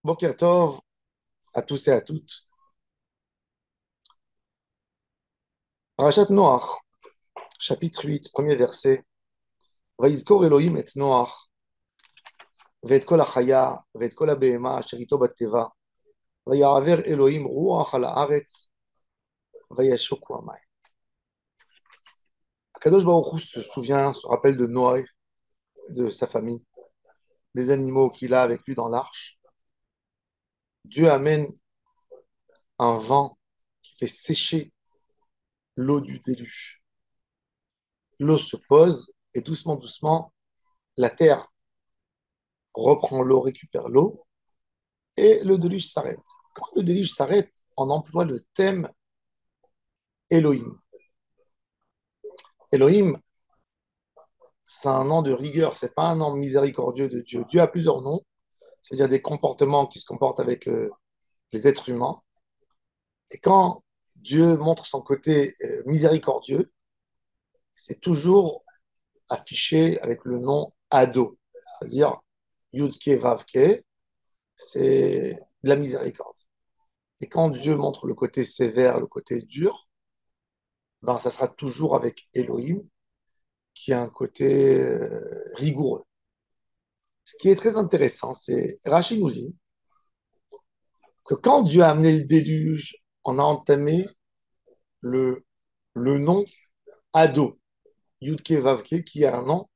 Boker Tov à tous et à toutes. Parashat Noach, chapitre 8, premier verset. Vaïzkor Elohim et Noach, ואת כל החיה, ואת כל הבהמה אשר איתו בתיבה, ויעבר אלוהים רוח על הארץ, וישוקו המים. Akadosh Baruch Hu se souvient, se rappelle de Noé, de sa famille, des animaux qu'il a avec lui dans l'arche. Dieu amène un vent qui fait sécher l'eau du déluge. L'eau se pose et doucement, doucement, la terre reprend l'eau, récupère l'eau et le déluge s'arrête. Quand le déluge s'arrête, on emploie le thème Elohim. Elohim, c'est un nom de rigueur, c'est pas un nom miséricordieux de Dieu. Dieu a plusieurs noms, c'est-à-dire des comportements qui se comportent avec les êtres humains. Et quand Dieu montre son côté miséricordieux, c'est toujours affiché avec le nom Ado, c'est-à-dire Yudke Vavke, c'est de la miséricorde. Et quand Dieu montre le côté sévère, le côté dur, ben, ça sera toujours avec Elohim, qui a un côté rigoureux. Ce qui est très intéressant, c'est Rachid nous dit que quand Dieu a amené le déluge, on a entamé le, le nom Ado, Yudke Vavke, qui est un nom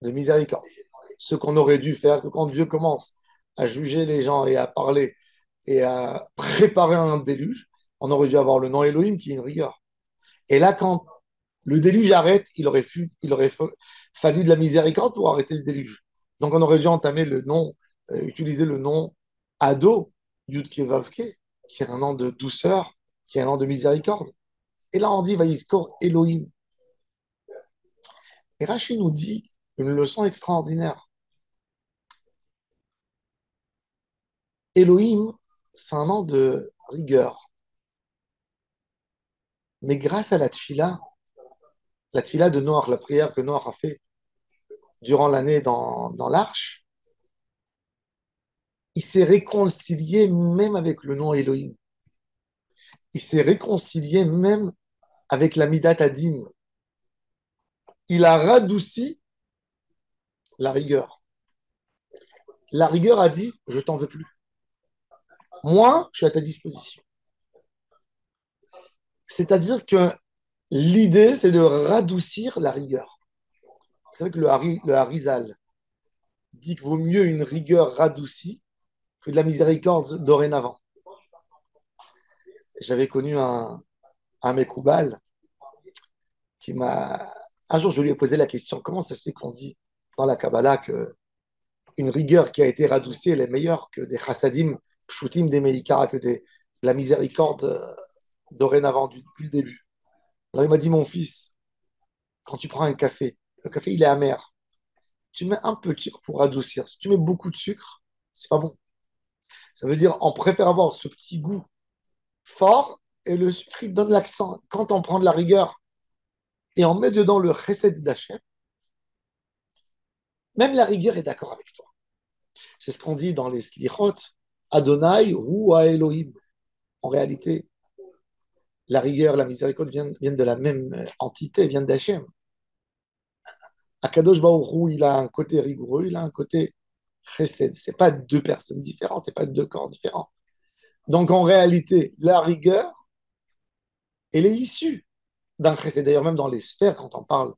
de miséricorde. Ce qu'on aurait dû faire, que quand Dieu commence à juger les gens et à parler et à préparer un déluge, on aurait dû avoir le nom Elohim, qui est une rigueur. Et là, quand le déluge arrête, fallu de la miséricorde pour arrêter le déluge. Donc on aurait dû entamer le nom, utiliser le nom Ado, Yudke Vavke, qui est un nom de douceur, qui est un nom de miséricorde. Et là on dit Vaïskor Elohim. Et Rachid nous dit une leçon extraordinaire. Elohim, c'est un nom de rigueur. Mais grâce à la tfila de Noach, la prière que Noach a fait durant l'année dans l'arche, il s'est réconcilié même avec le nom Elohim. Il s'est réconcilié même avec la Midat Adin. Il a radouci la rigueur. La rigueur a dit, je t'en veux plus. Moi, je suis à ta disposition. C'est-à-dire que l'idée, c'est de radoucir la rigueur. Vous savez que le Harizal dit qu'il vaut mieux une rigueur radoucie que de la miséricorde dorénavant. J'avais connu un Mekoubal qui m'a... Un jour, je lui ai posé la question, comment ça se fait qu'on dit dans la Kabbalah que une rigueur qui a été radoucie, elle est meilleure que des chassadim, pshutim, des meikara, de la miséricorde dorénavant, depuis le début. Alors il m'a dit, mon fils, quand tu prends un café, le café, il est amer. Tu mets un peu de sucre pour radoucir. Si tu mets beaucoup de sucre, c'est pas bon. Ça veut dire, on préfère avoir ce petit goût fort et le sucre, il donne l'accent. Quand on prend de la rigueur et on met dedans le chesed d'Hachem, même la rigueur est d'accord avec toi. C'est ce qu'on dit dans les slichot, Adonai ou à Elohim. En réalité, la rigueur, la miséricorde viennent de la même entité, viennent d'Hachem. Akadosh Baruch Hu, il a un côté rigoureux, il a un côté chesed. C'est pas deux personnes différentes, c'est pas deux corps différents. Donc en réalité, la rigueur, elle est issue d'un chesed. D'ailleurs, même dans les sphères, quand on parle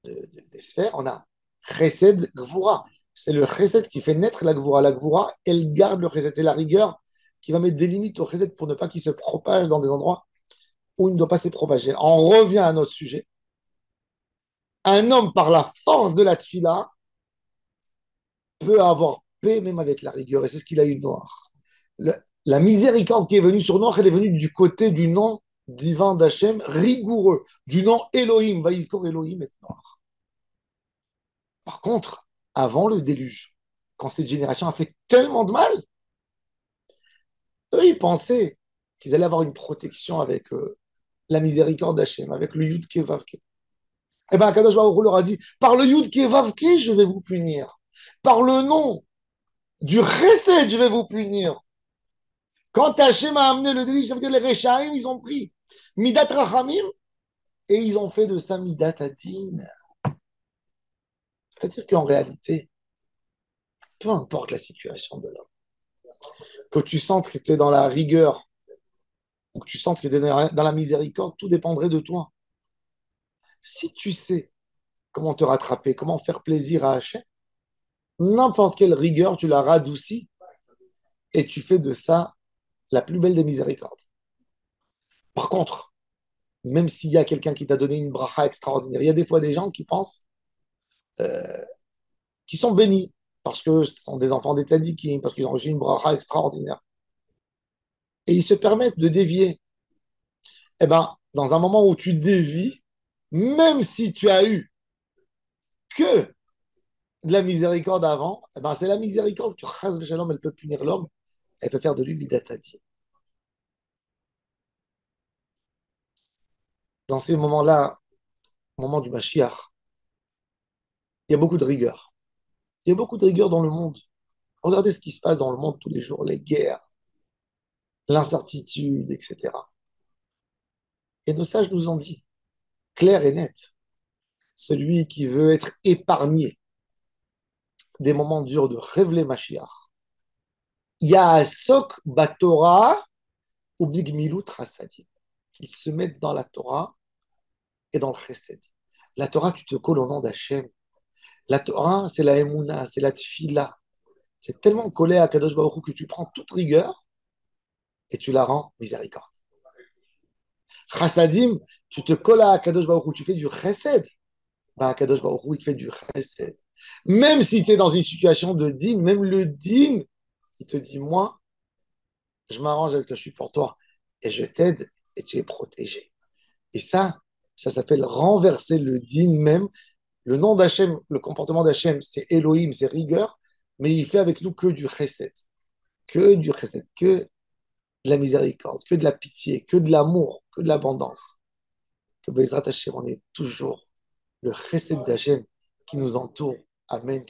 des sphères, on a chesed gvura. C'est le chesed qui fait naître la gvura. La gvura, elle garde le chesed. C'est la rigueur qui va mettre des limites au chesed pour ne pas qu'il se propage dans des endroits où il ne doit pas se propager. On revient à notre sujet. Un homme, par la force de la tfila, peut avoir paix même avec la rigueur. Et c'est ce qu'il a eu de Noir. La miséricorde qui est venue sur Noir, elle est venue du côté du nom divin d'Hachem, rigoureux, du nom Elohim, Vaïskor Elohim et Noir. Par contre, avant le déluge, quand cette génération a fait tellement de mal, eux, ils pensaient qu'ils allaient avoir une protection avec la miséricorde d'Hachem, avec le Yud Kevavke. Eh bien, Akadosh Baruch Hu leur a dit, par le Yud Kevavke, je vais vous punir. Par le nom Du chesed, je vais vous punir. Quand Hachem a amené le délit, ça veut dire les Rechaim, ils ont pris Midat Rachamim et ils ont fait de ça Midat Adin. C'est-à-dire qu'en réalité, peu importe la situation de l'homme, que tu sentes que tu es dans la rigueur ou que tu sentes que tu es dans la miséricorde, tout dépendrait de toi. Si tu sais comment te rattraper, comment faire plaisir à Hachem, n'importe quelle rigueur, tu la radoucis et tu fais de ça la plus belle des miséricordes. Par contre, même s'il y a quelqu'un qui t'a donné une bracha extraordinaire, il y a des fois des gens qui pensent, euh, qui sont bénis parce que ce sont des enfants des tzadikim, parce qu'ils ont reçu une bracha extraordinaire. Et ils se permettent de dévier. Eh bien, dans un moment où tu dévies, même si tu as eu que de la miséricorde avant, eh ben, c'est la miséricorde que Chas V'Shalom, elle peut punir l'homme, elle peut faire de lui Midatadi. Dans ces moments-là, au moment du Mashiach, il y a beaucoup de rigueur. Il y a beaucoup de rigueur dans le monde. Regardez ce qui se passe dans le monde tous les jours, les guerres, l'incertitude, etc. Et nos sages nous ont dit, clair et net, celui qui veut être épargné des moments durs de Revle Mashiach, Yaasok Batora ou Bigmilut Rasadim. Qu'ils se mettent dans la Torah et dans le Chesed. La Torah, tu te colles au nom d'Hachem. La Torah, c'est la Emouna, c'est la Tfila. C'est tellement collé à Kadosh Baruch Hu que tu prends toute rigueur et tu la rends miséricorde. Chassadim, tu te colles à Kadosh Baruch Hu, tu fais du Chesed. Ben, Kadosh Baruch Hu, il te fait du Chesed. Même si tu es dans une situation de din, même le din, il te dit, moi, je m'arrange avec toi, je suis pour toi, et je t'aide, et tu es protégé. Et ça s'appelle renverser le din même. Le nom d'Hachem, le comportement d'Hachem, c'est Elohim, c'est rigueur, mais il fait avec nous que du chesed, que de la miséricorde, que de la pitié, que de l'amour, que de l'abondance. Que Bezrat Hachem, on est toujours le chesed d'Hachem qui nous entoure. Amen.